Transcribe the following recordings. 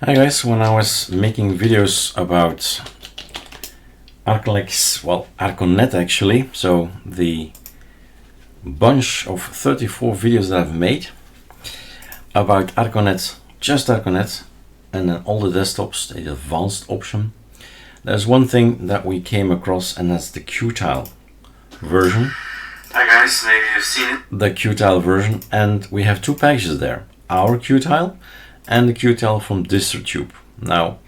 Hi guys, when I was making videos about ArcoLinux, well, ArcoNet actually, so the bunch of 34 videos that I've made about ArcoNet, just ArcoNet, and then all the desktops, the advanced option, there's one thing that we came across, and that's the Qtile version. Hi guys, maybe you've seen it. The Qtile version, and we have two packages there, our Qtile and the Qtile from DistroTube. Now,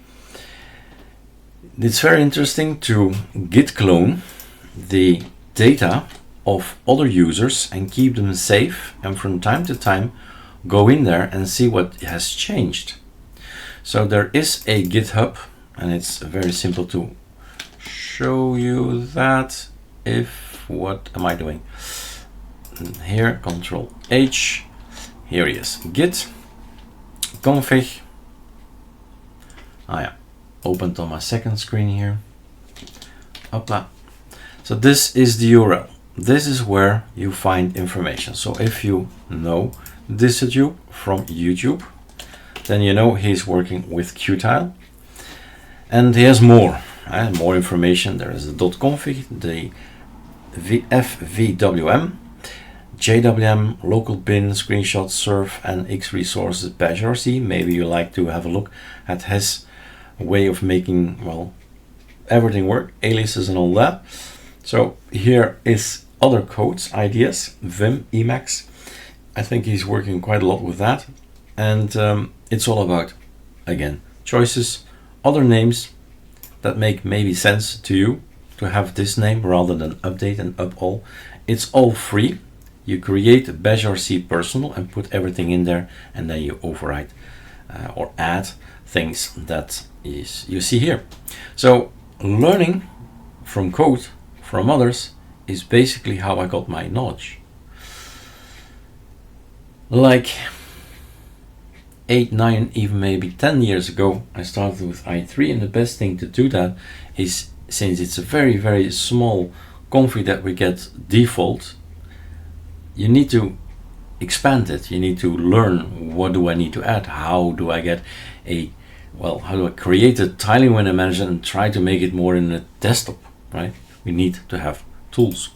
it's very interesting to git clone the data of other users and keep them safe, and from time to time go in there and see what has changed. So there is a GitHub, and it's very simple to show you that. What am I doing? Here, Control H, here he is, git config. Yeah, opened on my second screen here. Hopla. So this is the URL. This is where you find information. So if you know DistroTube from YouTube, then you know he's working with Qtile, and he has more information. There is the .config, the FVWM, JWM, local bin, screenshot, surf, and X resources, BashRC. Maybe you like to have a look at his way of making, well, everything work, aliases and all that. So here is other codes, ideas, Vim, Emacs. I think he's working quite a lot with that. And it's all about, again, choices, other names that make maybe sense to you to have this name rather than update and up all. It's all free. You create BashRC personal and put everything in there, and then you override or add things that you see here. So learning from code from others is basically how I got my knowledge. Like 8, 9, even maybe 10 years ago, I started with i3, and the best thing to do that is, since it's a very, very small config that we get default, you need to expand it. You need to learn, what do I need to add? How do I get how do I create a tiling window manager and try to make it more in a desktop, right? We need to have tools.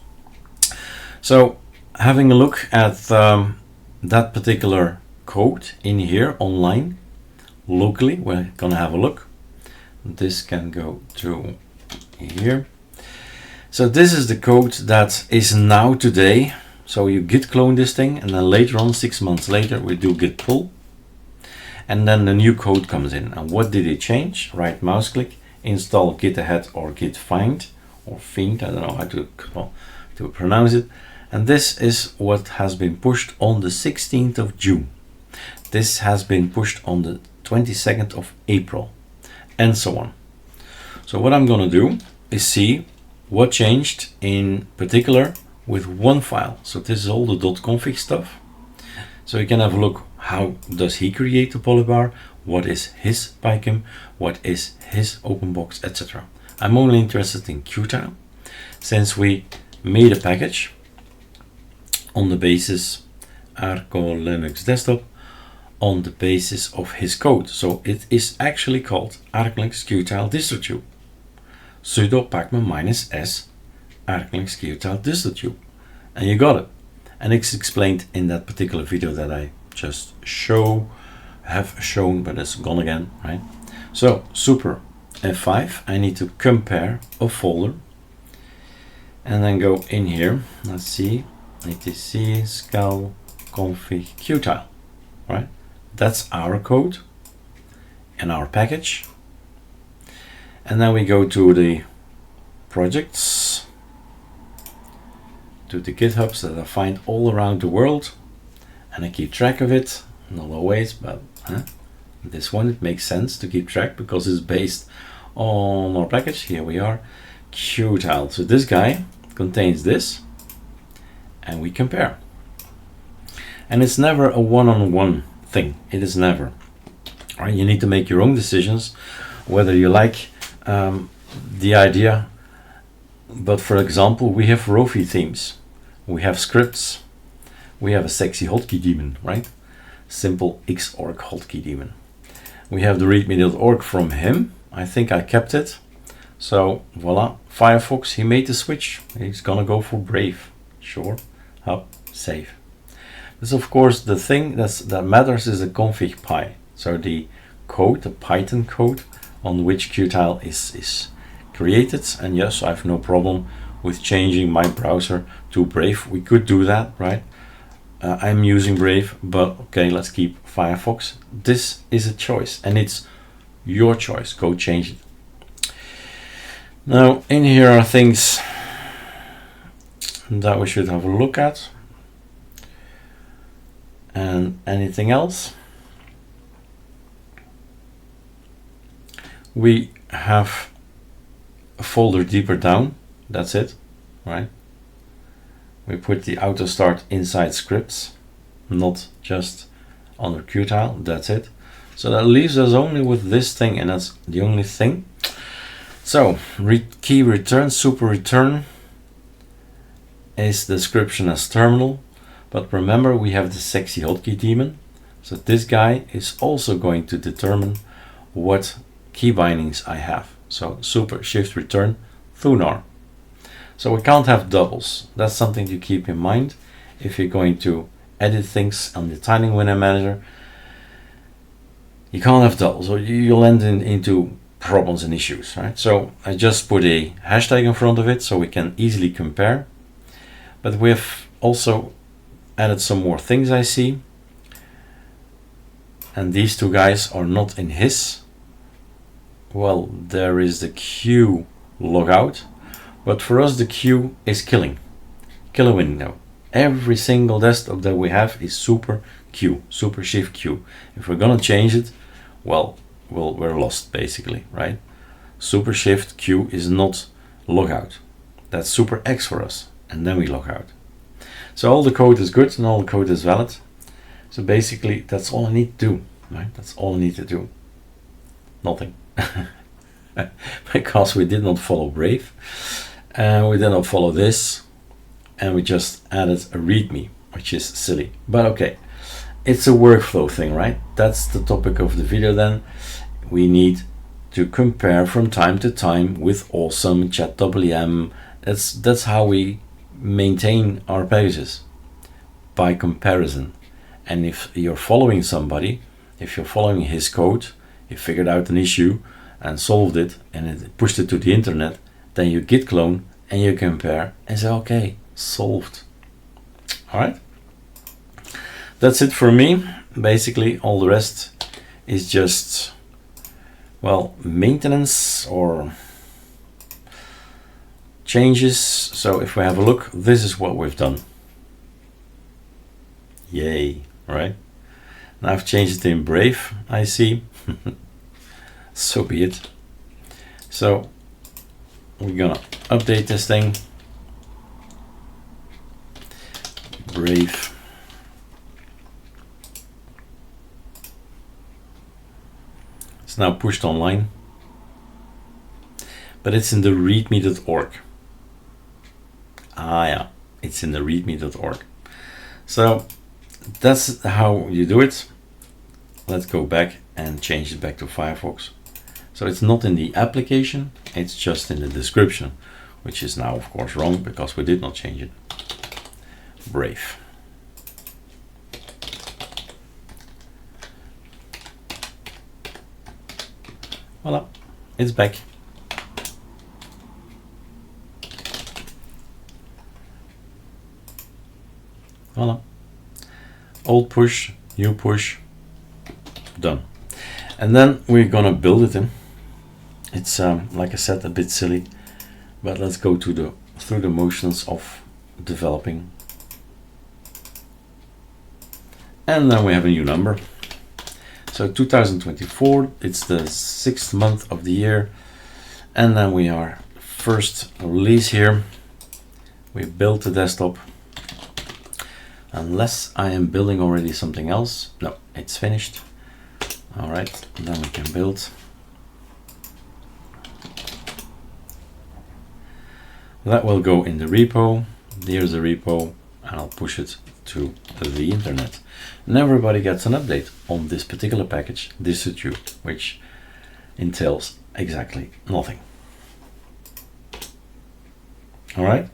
So having a look at that particular code in here online, locally, we're gonna have a look. This can go to here. So this is the code that is now today. So you git clone this thing, and then later on, 6 months later, we do git pull, and then the new code comes in. And what did it change? Right mouse click, install git ahead or git find or find, I don't know how to pronounce it. And this is what has been pushed on the 16th of June. This has been pushed on the 22nd of April, and so on. So what I'm gonna do is see what changed in particular with one file. So this is all the .config stuff. So you can have a look, how does he create the polybar, what is his picum, what is his open box, etc. I'm only interested in Qtile, since we made a package on the basis ArcoLinux desktop on the basis of his code. So it is actually called Arcolinux-qtile-distrotube, sudo pacman -s ArcoLinux-qtile-distrotube, and you got it. And it's explained in that particular video that I just have shown, but it's gone again, right? So super F5, I need to compare a folder, and then go in here. Let's see, etc scal config qtile, right? That's our code and our package. And then we go to the projects, to the GitHubs that I find all around the world, and I keep track of it. Not always, but this one, it makes sense to keep track because it's based on our package. Here we are, Qtile. So this guy contains this, and we compare. And it's never a one-on-one thing. It is never. All right, you need to make your own decisions whether you like the idea. But for example, we have Rofi themes, we have scripts, we have a sexy hotkey daemon, right? Simple Xorg hotkey daemon. We have the readme.org from him. I think I kept it. So voila, Firefox, he made the switch. He's gonna go for Brave. Sure, up, save. This, of course, the thing that matters is the config pi. So the code, the Python code on which Qtile is created. And yes, I have no problem with changing my browser to Brave. We could do that, right? I'm using Brave, but okay, let's keep Firefox. This is a choice, and it's your choice. Go change it. Now, in here are things that we should have a look at. And anything else? We have a folder deeper down. That's it, right? We put the auto start inside scripts, not just under Qtile. That's it. So that leaves us only with this thing, and that's the only thing. So key return, super return is description as terminal, but remember we have the sexy hotkey daemon. So this guy is also going to determine what key bindings I have. So super shift return thunar. So we can't have doubles. That's something to keep in mind if you're going to edit things on the tiling window manager. You can't have doubles, or you'll end into problems and issues, right? So I just put a hashtag in front of it so we can easily compare. But we have also added some more things, I see. And these two guys are not in his. Well, there is the Q logout. But for us, the Q is killing a window. Every single desktop that we have is super Q, super shift Q. If we're gonna change it, well, we're lost basically, right? Super shift Q is not logout. That's super X for us, and then we log out. So all the code is good and all the code is valid. So basically, that's all I need to do, right? That's all I need to do. Nothing, because we did not follow Brave. And we did not follow this, and we just added a readme, which is silly, but okay. It's a workflow thing, right? That's the topic of the video then. We need to compare from time to time with awesome chat-wm. That's how we maintain our pages, by comparison. And if you're following somebody, if you're following his code, he figured out an issue and solved it and it pushed it to the internet, then you git clone and you compare and say, okay, solved. All right. That's it for me. Basically, all the rest is just, well, maintenance or changes. So if we have a look, this is what we've done. Yay, right? Now I've changed it in Brave, I see. So be it. So we're gonna update this thing. Brave. It's now pushed online, but it's in the readme.org. Ah yeah, it's in the readme.org. So that's how you do it. Let's go back and change it back to Firefox. So it's not in the application, it's just in the description, which is now of course wrong because we did not change it. Brave. Voila, it's back. Voila. Old push, new push, done. And then we're gonna build it in. It's like I said, a bit silly, but let's go to through the motions of developing. And then we have a new number. So 2024, it's the 6th month of the year. And then we are first release here. We built the desktop. Unless I am building already something else. No, it's finished. All right, then we can build. That will go in the repo. Here's the repo, and I'll push it to the internet. And everybody gets an update on this particular package, distrotube, which entails exactly nothing. Alright,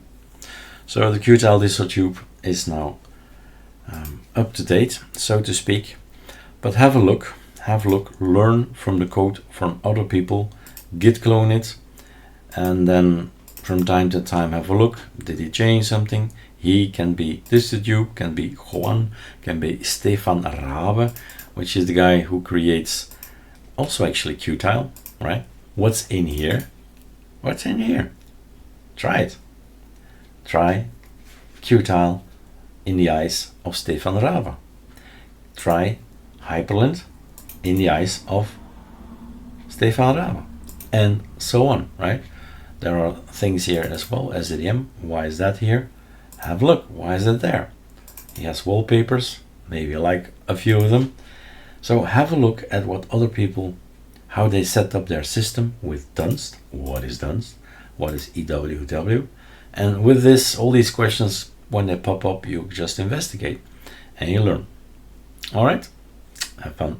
so the qtile-distrotube is now up to date, so to speak, but have a look, learn from the code from other people, git clone it, and then from time to time have a look, did he change something? He can be distrotube, can be Juan, can be Stefan Rabe, which is the guy who creates also actually Qtile, right? What's in here? What's in here? Try it. Try Qtile in the eyes of Stefan Rabe. Try Hyperlint in the eyes of Stefan Rabe, and so on, right? There are things here as well, SDDM. Why is that here? Have a look. Why is it there? He has wallpapers. Maybe you like a few of them. So have a look at what other people, how they set up their system with Dunst. What is Dunst? What is EWW? And with this, all these questions, when they pop up, you just investigate and you learn. All right, have fun.